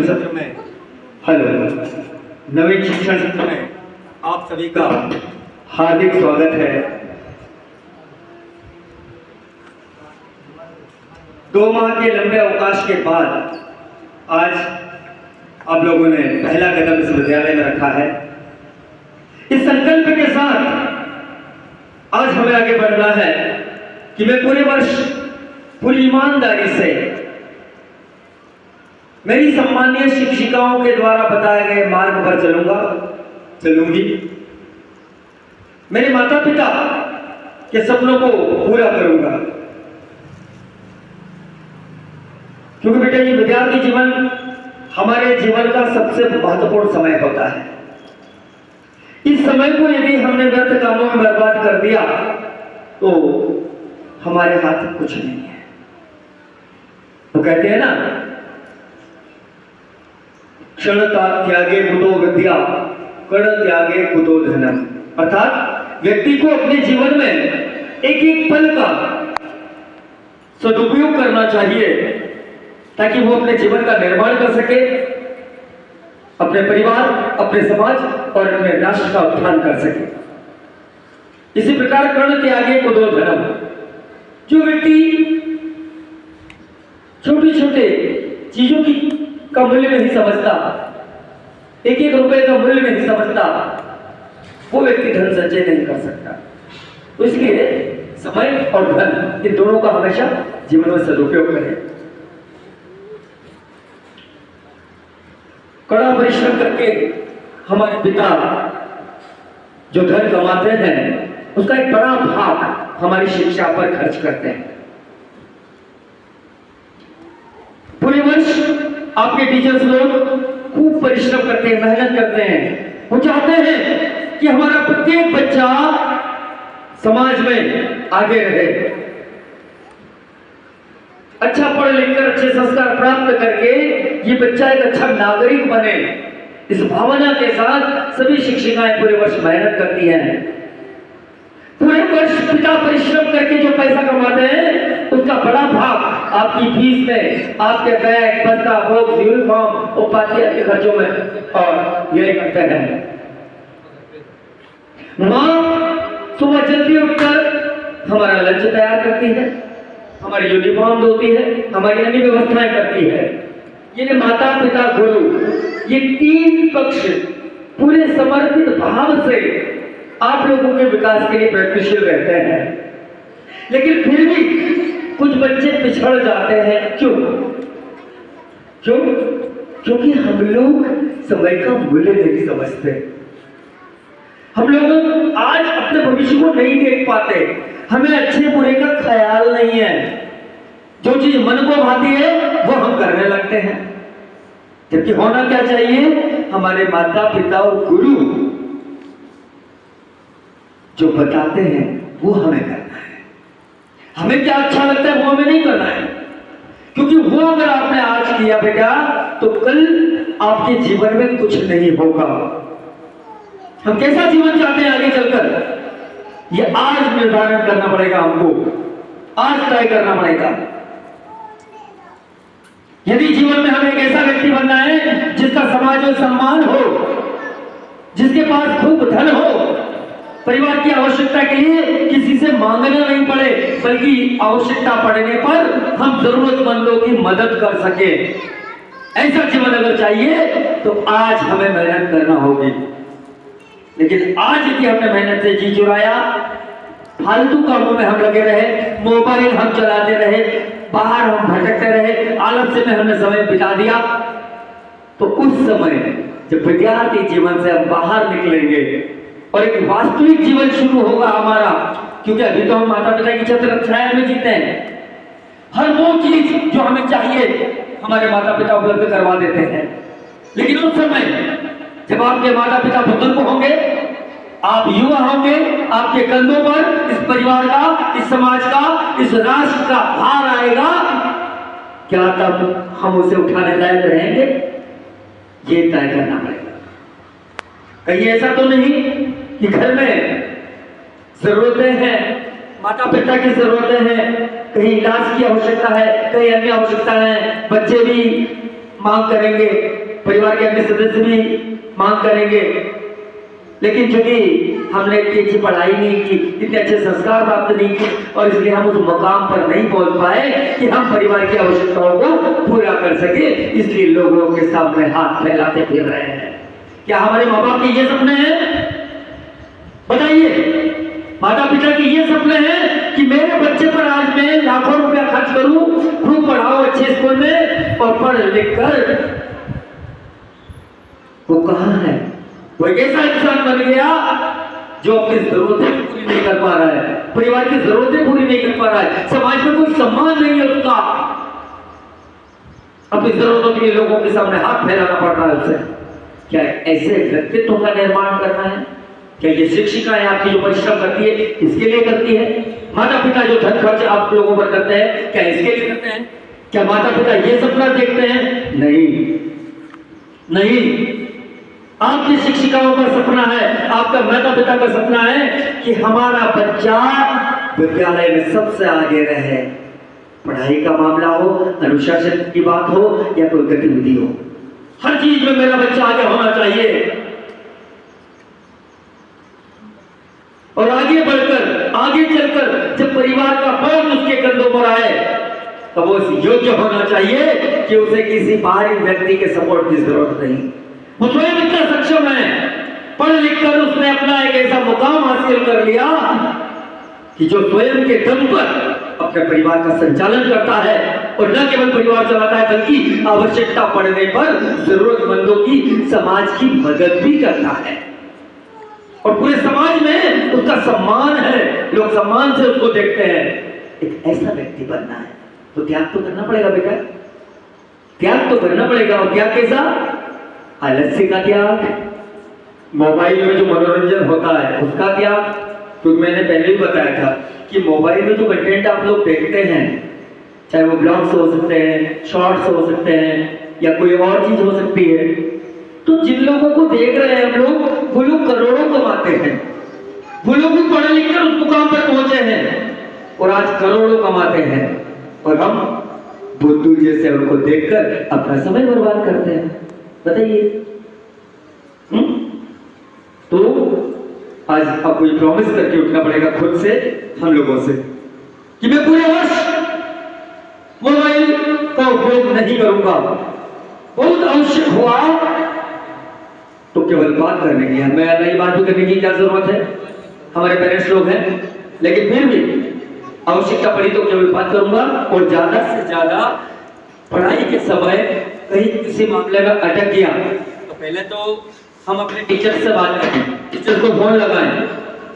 शिक्षण सत्र में नवीन शिक्षण सत्र में आप सभी का हार्दिक स्वागत है। 2 माह के लंबे अवकाश के बाद आज आप लोगों ने पहला कदम इस विद्यालय में रखा है। इस संकल्प के साथ आज हमें आगे बढ़ना है कि मैं पूरे वर्ष पूरी ईमानदारी से मेरी सम्मानीय शिक्षिकाओं के द्वारा बताए गए मार्ग पर चलूंगी। मेरे माता पिता के सपनों को पूरा करूंगा, क्योंकि बेटा ये विद्यार्थी जीवन हमारे जीवन का सबसे महत्वपूर्ण समय होता है। इस समय को यदि हमने व्यर्थ कामों में बर्बाद कर दिया तो हमारे हाथ कुछ नहीं है। तो कहते हैं ना, क्षण त्यागे कुतो विद्या, कण त्यागे कुतो धनम। अर्थात व्यक्ति को अपने जीवन में एक एक पल का सदुपयोग करना चाहिए ताकि वो अपने जीवन का निर्माण कर सके, अपने परिवार, अपने समाज और अपने राष्ट्र का उत्थान कर सके। इसी प्रकार कर्ण त्यागे कुतो धनम। जो व्यक्ति छोटे छोटे चीजों की का मूल्य नहीं समझता, एक एक रुपए का मूल्य नहीं समझता, वो व्यक्ति धन संचय नहीं कर सकता। तो इसलिए समय और धन इन दोनों का हमेशा जीवन में सदुपयोग करें। कड़ा परिश्रम करके हमारे पिता जो धन कमाते हैं उसका एक बड़ा भाग हमारी शिक्षा पर खर्च करते हैं। पूरे वर्ष आपके टीचर्स लोग खूब परिश्रम करते हैं, मेहनत करते हैं। वो चाहते हैं कि हमारा प्रत्येक बच्चा समाज में आगे रहे, अच्छा पढ़ लिख कर अच्छे संस्कार प्राप्त करके ये बच्चा एक अच्छा नागरिक बने। इस भावना के साथ सभी शिक्षिकाएं पूरे वर्ष मेहनत करती हैं। पूरे वर्ष पिता परिश्रम करके जो पैसा कमाते हैं उसका बड़ा भाग आपकी फीस में, आपके बैग, बस्ता, बॉक्स, यूनिफॉर्म, उपाध्याय के खर्चों में और यही करते हैं। माँ सुबह जल्दी उठकर हमारा लंच तैयार करती है, हमारी यूनिफॉर्म धोती है, हमारी अन्य व्यवस्थाएं करती है। ये माता पिता गुरु, ये 3 पक्ष पूरे समर्पित भाव से आप लोगों के विकास के लिए प्रयत्नशील रहते हैं। लेकिन फिर भी कुछ बच्चे पिछड़ जाते हैं। क्यों? क्योंकि हम लोग समय का मूल्य नहीं समझते। हम लोग आज अपने भविष्य को नहीं देख पाते, हमें अच्छे बुरे का ख्याल नहीं है। जो चीज मन को भाती है वो हम करने लगते हैं, जबकि होना क्या चाहिए? हमारे माता पिता और गुरु जो बताते हैं वो हमें करना है। हमें क्या अच्छा लगता है वो हमें नहीं करना है, क्योंकि वो अगर आपने आज किया बेटा तो कल आपके जीवन में कुछ नहीं होगा। हम कैसा जीवन चाहते हैं आगे चलकर, ये आज निर्धारण करना पड़ेगा हमको, आज तय करना पड़ेगा। यदि जीवन में हमें एक ऐसा व्यक्ति बनना है जिसका समाज में सम्मान हो, जिसके पास खूब धन हो, परिवार की आवश्यकता के लिए किसी से मांगना नहीं पड़े, बल्कि आवश्यकता पड़ने पर हम जरूरतमंदों की मदद कर सके, ऐसा जीवन अगर चाहिए तो आज हमें मेहनत करना होगी। लेकिन आज यदि हमने मेहनत से जी चुराया, फालतू कामों में हम लगे रहे, मोबाइल हम चलाते रहे, बाहर हम भटकते रहे, आलस्य में हमने समय बिता दिया, तो उस समय जब विद्यार्थी जीवन से हम बाहर निकलेंगे और एक वास्तविक जीवन शुरू होगा हमारा, क्योंकि अभी तो हम माता पिता की छत्र छाया में जीते हैं। हर वो चीज जो हमें चाहिए हमारे माता पिता उपलब्ध करवा देते हैं। लेकिन उस समय जब आपके माता पिता बुजुर्ग होंगे, आप युवा होंगे, आपके कंधों पर इस परिवार का, इस समाज का, इस राष्ट्र का भार आएगा, क्या तब हम उसे उठाने लायक रहेंगे? ये तय करना पड़ेगा। कहीं ऐसा तो नहीं कि घर में जरूरतें हैं, माता पिता की जरूरतें हैं, कहीं इलाज की आवश्यकता है, कहीं अन्य आवश्यकता है, बच्चे भी मांग करेंगे, परिवार के अन्य सदस्य भी मांग करेंगे, लेकिन चूंकि हमने इतनी अच्छी पढ़ाई नहीं की, इतने अच्छे संस्कार प्राप्त नहीं किए और इसलिए हम उस मुकाम पर नहीं पहुंच पाए कि हम परिवार की आवश्यकताओं को पूरा कर सके, इसलिए लोगों के सामने हाथ फैलाते फिर रहे हैं। क्या हमारे माँ बाप के ये सपने हैं? बताइए, माता पिता के ये सपने हैं कि मेरे बच्चे पर आज मैं लाखों रुपया खर्च करूं, खूब पढ़ाओ अच्छे स्कूल में और पढ़ लिख कर वो कहां है? वो एक ऐसा इंसान बन गया जो अपनी जरूरतें पूरी नहीं कर पा रहा है, परिवार की जरूरतें पूरी नहीं कर पा रहा है, समाज में कोई सम्मान नहीं है उसका, अपनी जरूरतों के लिए लोगों के सामने हाथ फैलाना पड़ रहा है उसे। क्या ऐसे व्यक्तित्व का निर्माण करना है? क्या ये शिक्षिकाएं आपकी जो परिश्रम करती है इसके लिए करती है? माता पिता जो धन खर्च आप लोगों पर करते हैं क्या इसके लिए करते हैं? क्या माता पिता ये सपना देखते हैं? नहीं, नहीं। आपकी शिक्षिकाओं का सपना है, आपका माता पिता का सपना है कि हमारा बच्चा विद्यालय में सबसे आगे रहे, पढ़ाई का मामला हो, अनुशासन की बात हो या कोई गतिविधि हो, हर चीज में मेरा बच्चा आगे होना चाहिए। और आगे बढ़कर, आगे चलकर जब परिवार का बोझ उसके कंधों पर आए तो वो योग्य होना चाहिए कि उसे किसी बाहरी व्यक्ति के सपोर्ट की जरूरत नहीं, वो स्वयं इतना सक्षम है, पढ़ लिख कर उसने अपना एक ऐसा मुकाम हासिल कर लिया कि जो स्वयं के दम पर अपने परिवार का संचालन करता है और न केवल परिवार चलाता है बल्कि आवश्यकता पड़ने पर जरूरतमंदों की, समाज की मदद भी करता है और पूरे समाज में उसका सम्मान है, लोग सम्मान से उसको देखते हैं। एक ऐसा व्यक्ति बनना है तो त्याग तो करना पड़ेगा बेटा, त्याग तो करना पड़ेगा। और त्याग कैसा? आलस्य का त्याग, मोबाइल में जो मनोरंजन होता है उसका त्याग। तो मैंने पहले ही बताया था कि मोबाइल में जो कंटेंट आप लोग देखते हैं, चाहे वो ब्लॉग्स हो सकते हैं, शॉर्ट्स हो सकते हैं या कोई और चीज हो सकती है, तो जिन लोगों को देख रहे हैं हम लोग, वो लोग करोड़ों कमाते हैं, वो लोग भी पढ़े लिख कर उस मुकाम पर पहुंचे हैं और आज करोड़ों कमाते हैं और हम बुद्धू जैसे उनको देखकर अपना समय बर्बाद करते हैं। बताइए। तो आज आपको ये प्रॉमिस करके उठना पड़ेगा खुद से, हम लोगों से, कि मैं पूरे वर्ष मोबाइल का उपयोग नहीं करूंगा। बहुत आवश्यक हुआ तो केवल बात करने की, हमें नई बात भी करने की क्या जरूरत है, हमारे पेरेंट्स लोग हैं, लेकिन फिर भी आवश्यकता पड़ी तो केवल बात करूंगा और ज्यादा से ज्यादा पढ़ाई के समय कहीं किसी मामले में अटक गया तो पहले तो हम अपने टीचर से बात करें, टीचर को फोन लगाएं,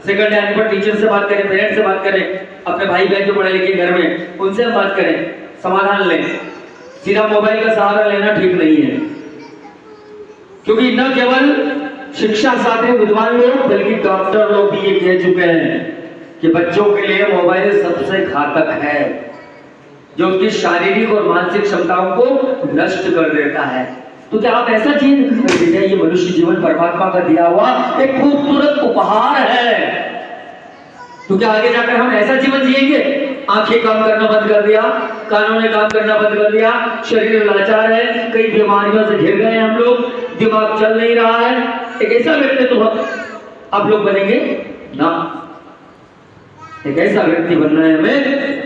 सेकंड हैंड पर टीचर से बात करें, पेरेंट्स से बात करें, अपने भाई बहन जो पढ़े लिखे घर में उनसे हम बात करें, समाधान लें। सीधा मोबाइल का सहारा लेना ठीक नहीं है, क्योंकि न केवल शिक्षा साथी विद्वान लोग बल्कि डॉक्टर लोग भी ये कह चुके हैं कि बच्चों के लिए मोबाइल सबसे घातक है, जो उसकी शारीरिक और मानसिक क्षमताओं को नष्ट कर देता है। तो क्या आप ऐसा चीज, ये मनुष्य जीवन परमात्मा का दिया हुआ एक खूबसूरत उपहार है, तो क्या आगे जाकर हम ऐसा जीवन जिएंगे? आंखें काम करना बंद कर दिया, कानों ने काम करना बंद कर दिया, शरीर लाचार है, कई बीमारियों से घिर गए हम लोग, दिमाग चल नहीं रहा है, एक ऐसा व्यक्तित्व आप लोग बनेंगे ना। एक ऐसा व्यक्ति बनना है हमें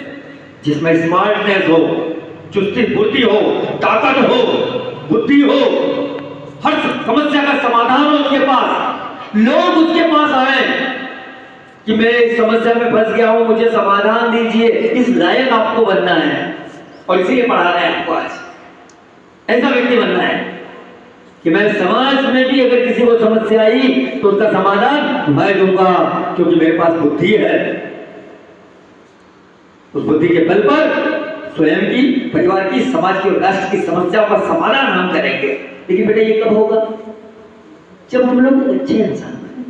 जिसमें स्मार्टनेस हो, चुस्ती फुर्ती हो, ताकत हो, बुद्धि हो, हर समस्या का समाधान हो उसके पास, लोग उसके पास आए कि मैं इस समस्या में फंस गया हूं, मुझे समाधान दीजिए, इस लायक आपको बनना है और इसीलिए पढ़ा रहे हैं आपको आज। ऐसा व्यक्ति बनना है कि मैं समाज में भी अगर किसी को समस्या आई तो उसका समाधान मैं दूंगा, क्योंकि मेरे पास बुद्धि है। उस बुद्धि के बल पर स्वयं की, परिवार की, समाज की और राष्ट्र की समस्याओं का समाधान हम करेंगे। लेकिन बेटा ये कब होगा? जब हम लोग अच्छे इंसान बने।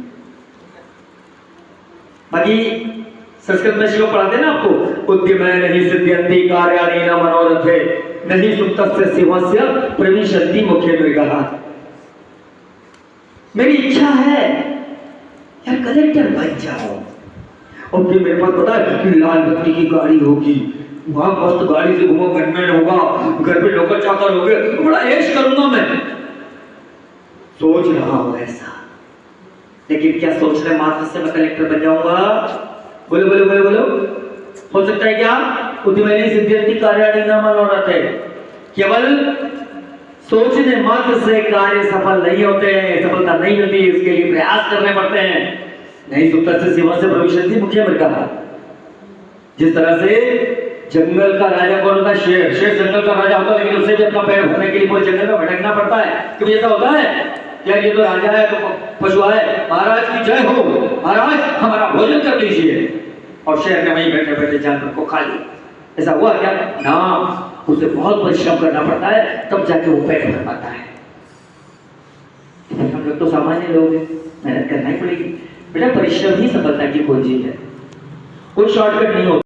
बाकी संस्कृत में श्लोक पढ़ाते हैं ना आपको, उद्यमे नहीं सिद्ध्यन्ति कार्याणि न मनोरथे नहीं सुप्तस्य सिंहस्य प्रविशन्ति मुखे मृगः। मेरी इच्छा है यार कलेक्टर बन जाओ, और फिर मेरे पास पता है लाल बत्ती की गाड़ी होगी, वहां मस्त गाड़ी से घूमो, गनमैन होगा, घर पे नौकर चाकर होंगे, बड़ा ऐश करूंगा मैं। सोच रहा हूं ऐसा, लेकिन क्या सोचने मात्र से मैं कलेक्टर बन जाऊंगा? बोलो बोलो बोलो बोलो, हो सकता है क्या? उद्यमी सिद्धांत कार्यालय नाम मनोरथ है। केवल सोचने मात्र से कार्य सफल नहीं होते हैं, सफलता नहीं मिलती, इसके लिए प्रयास करने पड़ते हैं। नहीं सुनता से सीमा से भविष्य थी मुख्य अमेरिका का। जिस तरह से जंगल का राजा कौन होता है? शेर। शेर जंगल का राजा होता है, लेकिन उसे भी अपना पैर भरने के लिए पूरे जंगल में भटकना पड़ता है। कभी ऐसा होता है क्या ये तो राजा है तो पशु है, महाराज की जय हो, महाराज हमारा भोजन कर लीजिए, और शेर ने वहीं बैठे बैठे जानवर को खा लिया? ऐसा हुआ क्या? ना, उसे बहुत परिश्रम करना पड़ता है, तब जाके वो पेट भर पाता है। हम लोग तो सामान्य लोग हैं, मेहनत करना ही पड़ेगी। बेटा परिश्रम ही सफलता की कुंजी है, कोई शॉर्टकट नहीं होता।